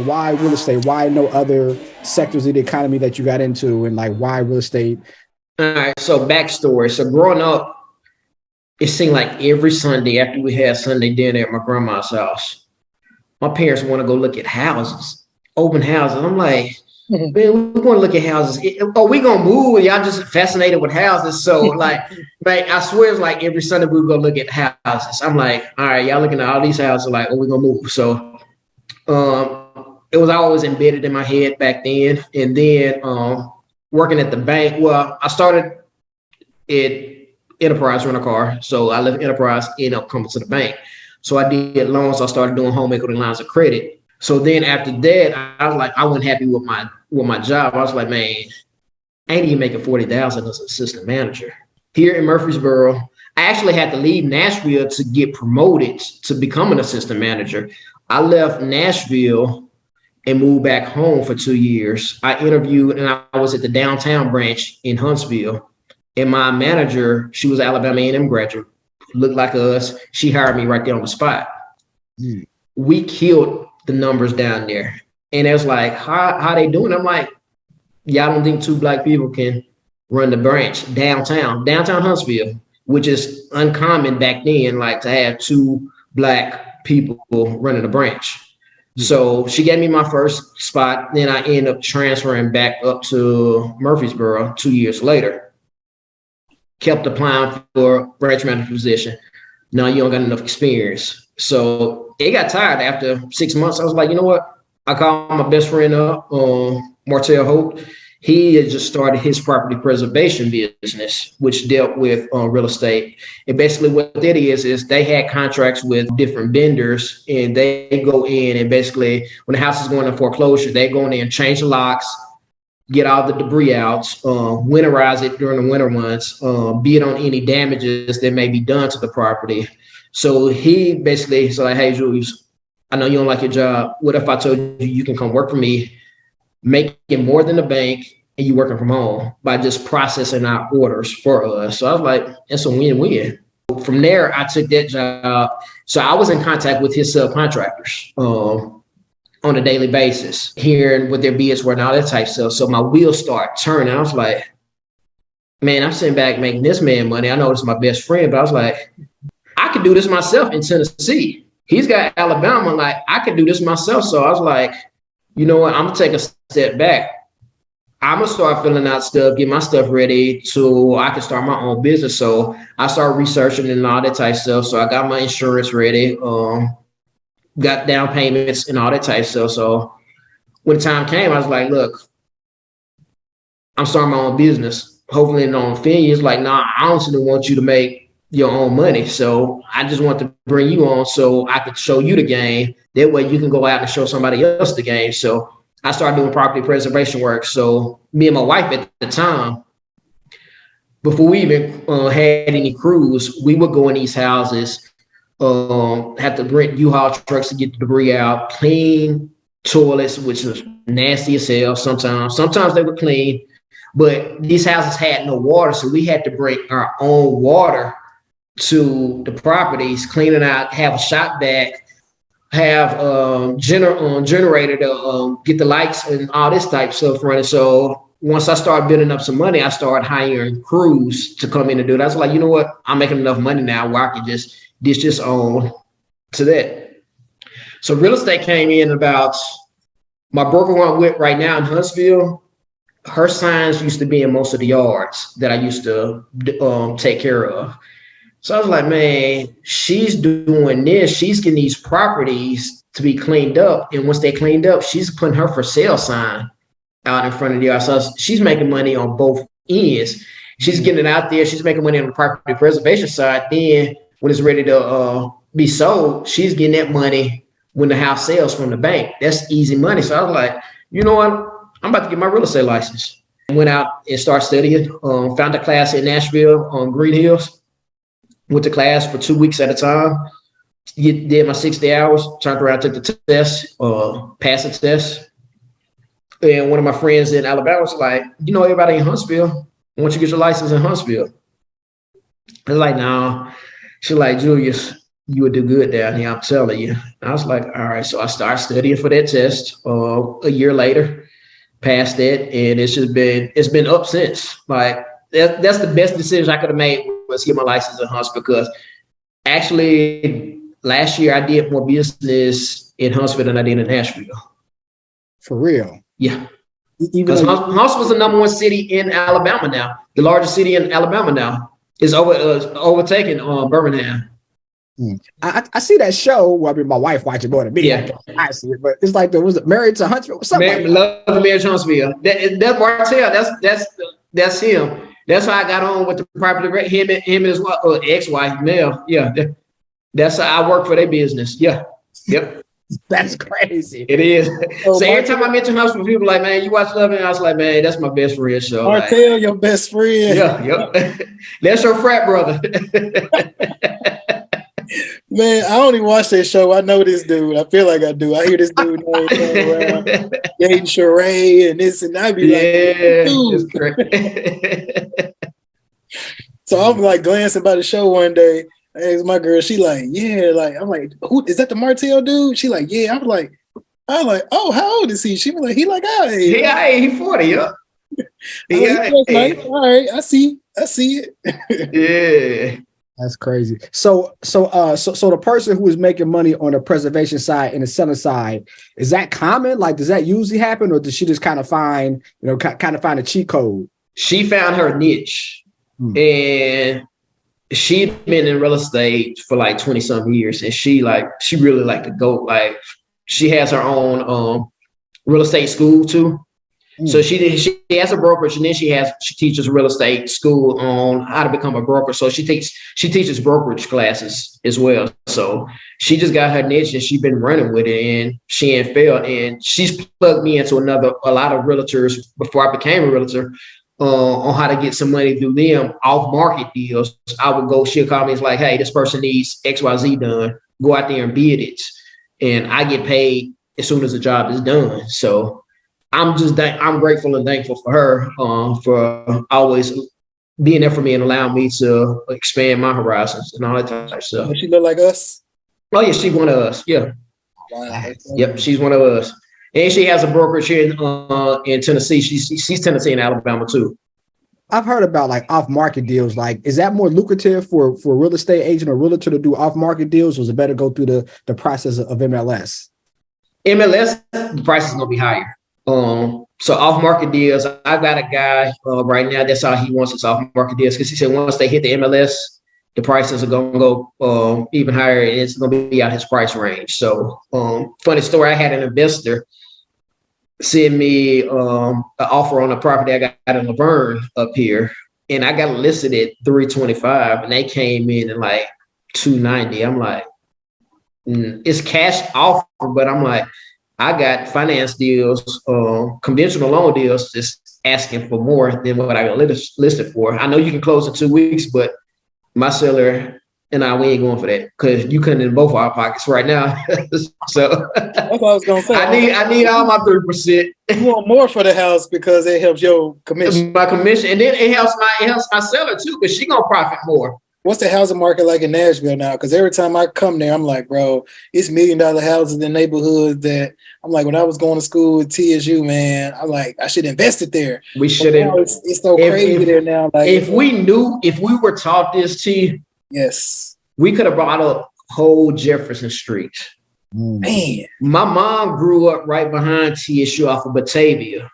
why real estate? Why no other sectors of the economy that you got into, and like why real estate? All right, so backstory. So growing up, it seemed like every Sunday after we had Sunday dinner at my grandma's house, my parents want to go look at houses, open houses. I'm like, man, we're going to look at houses. Are we going to move? Y'all just fascinated with houses. So like I swear it's like every Sunday we go look at houses. I'm like, all right, y'all looking at all these houses. Like, oh, we're going to move. So it was always embedded in my head back then. And then working at the bank. Well, I started at Enterprise rent a car. So I left Enterprise, ended up coming to the bank. So I did loans. I started doing home equity lines of credit. So then after that, I was like, I wasn't happy with my job. I was like, man, I ain't even making 40,000 as an assistant manager here in Murfreesboro. I actually had to leave Nashville to get promoted to become an assistant manager. I left Nashville and moved back home for 2 years. I interviewed, and I was at the downtown branch in Huntsville. And my manager, she was an Alabama A&M graduate, looked like us. She hired me right there on the spot. We killed the numbers down there. And it was like, how they doing? I'm like, y'all don't think two Black people can run the branch downtown Huntsville, which is uncommon back then, like to have two Black people running a branch. So she gave me my first spot. Then I ended up transferring back up to Murfreesboro 2 years later. Kept applying for branch manager position. No, you don't got enough experience. So it got tired after 6 months. I was like, you know what? I called my best friend up, Martell Hope. He had just started his property preservation business, which dealt with real estate. And basically what that is they had contracts with different vendors, and they go in and basically when the house is going to foreclosure, they go in there and change the locks, get all the debris out, winterize it during the winter months, bid on any damages that may be done to the property. So he basically said, like, hey, Julius, I know you don't like your job. What if I told you you can come work for me, making more than the bank, and you working from home by just processing our orders for us? So I was like, that's a win-win. From there, I took that job. So I was in contact with his subcontractors on a daily basis, hearing what their bids were and all that type of stuff. So my wheels start turning. I was like, man, I'm sitting back making this man money. I know it's my best friend, but I was like, I could do this myself in Tennessee. He's got Alabama. Like, I could do this myself. So I was like, you know what? I'm going to take a step back. I'm going to start filling out stuff, get my stuff ready so I can start my own business. So I started researching and all that type of stuff. So I got my insurance ready. Got down payments and all that type of stuff. So when the time came, I was like, look, I'm starting my own business. Hopefully it don't offend you. It's like, nah, I honestly want you to make your own money. So I just want to bring you on so I could show you the game. That way you can go out and show somebody else the game. So I started doing property preservation work. So me and my wife at the time, before we even had any crews, we would go in these houses, have to rent U-Haul trucks to get the debris out, clean toilets, which was nasty as hell sometimes. Sometimes they were clean, but these houses had no water, so we had to bring our own water to the properties, clean it out, have a shop vac, have generator to get the lights and all this type of stuff running. So once I started building up some money, I started hiring crews to come in and do it. I was like, you know what? I'm making enough money now where I can just ditch this on to that. So real estate came in about, my broker who I'm with right now in Huntsville, her signs used to be in most of the yards that I used to take care of. So I was like, man, she's doing this. She's getting these properties to be cleaned up. And once they cleaned up, she's putting her for sale sign out in front of the yard. So she's making money on both ends. She's getting it out there. She's making money on the property preservation side. Then when it's ready to be sold, she's getting that money when the house sells from the bank. That's easy money. So I was like, you know what? I'm about to get my real estate license. Went out and started studying. Found a class in Nashville on Green Hills. Went to class for 2 weeks at a time. Did my 60 hours. Turned around, took the test, passed the test. And one of my friends in Alabama was like, you know everybody in Huntsville? Why don't you get your license in Huntsville? I was like, no. She's like, Julius, you would do good down here. I'm telling you. I was like, all right. So I started studying for that test. A year later, passed it, and it's been up since. Like that's the best decision I could have made was get my license in Huntsville, because actually last year I did more business in Huntsville than I did in Nashville. For real? Yeah. Even because Huntsville's the number one city in Alabama now. The largest city in Alabama now is overtaking Birmingham. I see that show. Well, I mean, my wife watches more than me. Yeah. I see it, but it's like was it Married to Huntsville? Love Married to Huntsville. That's Martell. That's him. That's how I got on with the property. Him and his ex-wife, Mel. Yeah. That's how I work for their business. Yeah. Yep. That's crazy. It is. So every time I mention Huntsville, people are like, man, you watch Love, and I was like, man, that's my best friend. So Martell, your best friend. Yeah, yep. That's your frat brother. Man, I only watch that show. I know this dude. I feel like I do. I hear this dude around dating Sheree and this, and I be like, dude. So I'm like glancing by the show one day. I asked my girl, she like, yeah, like I'm like, who is that? The Martell dude? She like, yeah. I'm like, oh, how old is he? She was like, he like, he 40, yeah. Like, all right, I see it. Yeah. That's crazy. So the person who is making money on the preservation side and the selling side, is that common? Like, does that usually happen, or does she just kind of find a cheat code? She found her niche, and she'd been in real estate for like 20 some years, and she really liked to go. Like, she has her own real estate school too. So she has a brokerage, and then she teaches real estate school on how to become a broker. So she teaches brokerage classes as well. So she just got her niche, and she's been running with it, and she ain't failed. And she's plugged me into a lot of realtors before I became a realtor on how to get some money through them off market deals. She'll call me, it's like, hey, this person needs XYZ done. Go out there and bid it, and I get paid as soon as the job is done. So I'm grateful and thankful for her for always being there for me and allowing me to expand my horizons and all that type of stuff. Does she look like us? Oh yeah, she's one of us. Yeah. Wow. Yep, she's one of us. And she has a brokerage here in Tennessee. She's Tennessee and Alabama too. I've heard about like off-market deals. Like, is that more lucrative for a real estate agent or realtor to do off-market deals, or is it better go through the process of MLS? MLS, the price is gonna be higher. So off-market deals, I got a guy right now. That's how he wants his off-market deals, because he said once they hit the MLS, the prices are gonna go even higher, and it's gonna be out his price range. So, funny story, I had an investor send me an offer on a property I got in Laverne up here, and I got it listed at $325, and they came in at like $290. I'm like, it's cash offer, but I'm like, I got finance deals, conventional loan deals, just asking for more than what I got listed for. I know you can close in 2 weeks, but my seller and we ain't going for that, because you couldn't in both our pockets right now. So that's what I was gonna say. I need all my 3%. You want more for the house because it helps your commission. My commission, and then it helps my seller too, because she gonna profit more. What's the housing market like in Nashville now? Because every time I come there, I'm like, bro, it's $1 million houses in neighborhoods that I'm like, when I was going to school at TSU, man, I'm like, I should invest it there. We should have. It's so crazy there now. Like, if we were taught this, yes, we could have brought up whole Jefferson Street. Man, my mom grew up right behind TSU off of Batavia.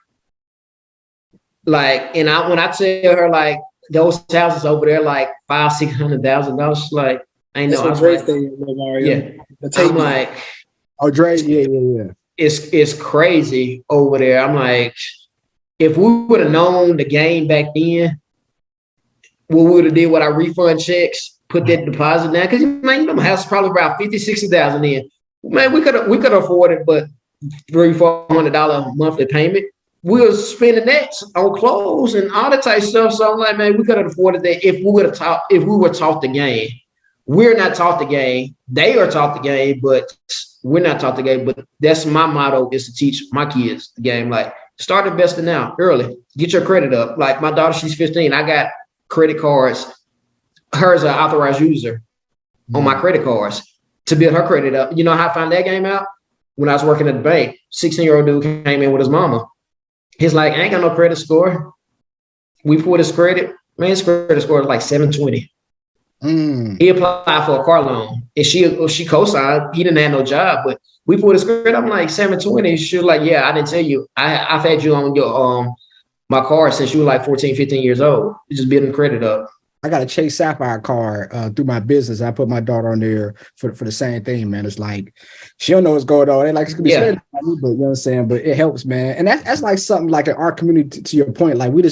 Like, and when I tell her like, those houses over there, like $500,000-$600,000. Like, I know. I'm like, yeah. I'm like, oh, Dre, yeah. It's crazy over there. I'm like, if we would have known the game back then, what we would have did with our refund checks, put that deposit down. Because man, my house is probably about $50,000-$60,000 in. Man, we could afford it, but $300-$400 monthly payment. We were spending that on clothes and all that type of stuff. So I'm like, man, we could have afforded that if we were taught the game. We're not taught the game. They are taught the game, but we're not taught the game. But that's my motto, is to teach my kids the game. Like, start investing now, early. Get your credit up. Like my daughter, she's 15. I got credit cards. Hers an authorized user. on my credit cards to build her credit up. You know how I found that game out? When I was working at the bank, 16-year-old dude came in with his mama. He's like, I ain't got no credit score. We pulled his credit. Man, his credit score was like 720. He applied for a car loan, and she co-signed. He didn't have no job, but we pulled his credit. I'm like 720. She was like, yeah, I didn't tell you. I've had you on your my card since you were like 14, 15 years old. You just building credit up. I got a Chase Sapphire card through my business. I put my daughter on there for the same thing, man. It's like she don't know what's going on. It like it's gonna be scary, but you know what I'm saying. But it helps, man. And that's like something like in our community. To your point, like we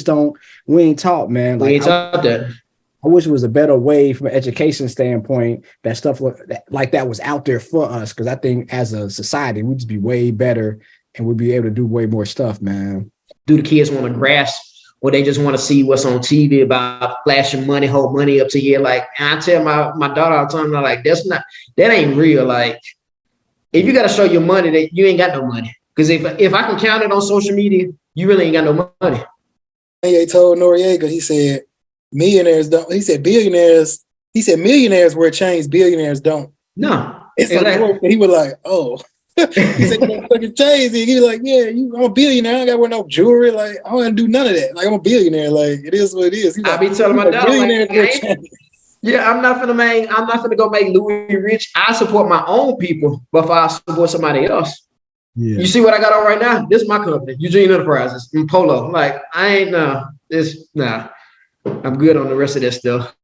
ain't taught, man. Like, we ain't taught that. I wish it was a better way from an education standpoint that stuff like that was out there for us. Because I think as a society, we'd just be way better and we'd be able to do way more stuff, man. Do the kids want to grasp, or they just want to see what's on TV about flashing money, hold money up to you? Like, and I tell my daughter all the time, I'm like, that ain't real. Like, if you got to show your money, that you ain't got no money. Because if I can count it on social media, you really ain't got no money. He told Noriega, he said, millionaires don't. He said millionaires wear chains, billionaires don't. No. It's exactly. Like, he was like, oh. He said, fucking chains. He was like, yeah, I'm a billionaire. I ain't got to wear no jewelry. Like, I don't want to do none of that. Like, I'm a billionaire. Like, it is what it is. I be telling my daughter, like, yeah, I'm not gonna go make Louis rich. I support my own people, but if I support somebody else. Yeah. You see what I got on right now? This is my company, Eugene Enterprises, in Polo. Like, I ain't I'm good on the rest of that stuff.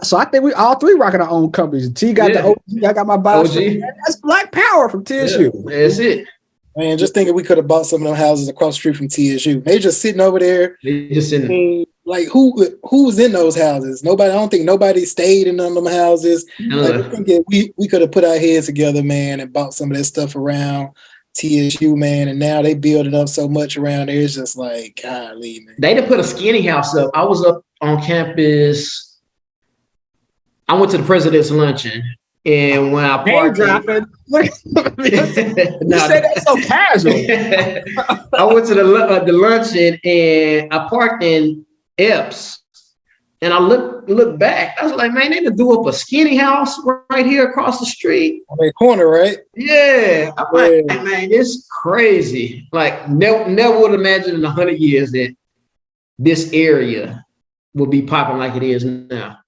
So I think we all three rocking our own companies. T got the OG, I got my boss. That's Black Power from TSU. Yeah, that's it. Man, just thinking we could have bought some of them houses across the street from TSU. They just sitting over there. They just sitting. Like who was in those houses? Nobody. I don't think nobody stayed in none of them houses. Like, we could have put our heads together, man, and bought some of that stuff around TSU, man. And now they building up so much around there. It's just like, golly, man. They done put a skinny house up. I was up on campus. I went to the president's luncheon. And when I parked, you say that so casual. I went to the luncheon and I parked in Epps, and I looked back. I was like, man, they done do up a skinny house right here across the street. On that corner, right? Yeah. I'm like, man, it's crazy. Like, never would imagine in 100 years that this area will be popping like it is now.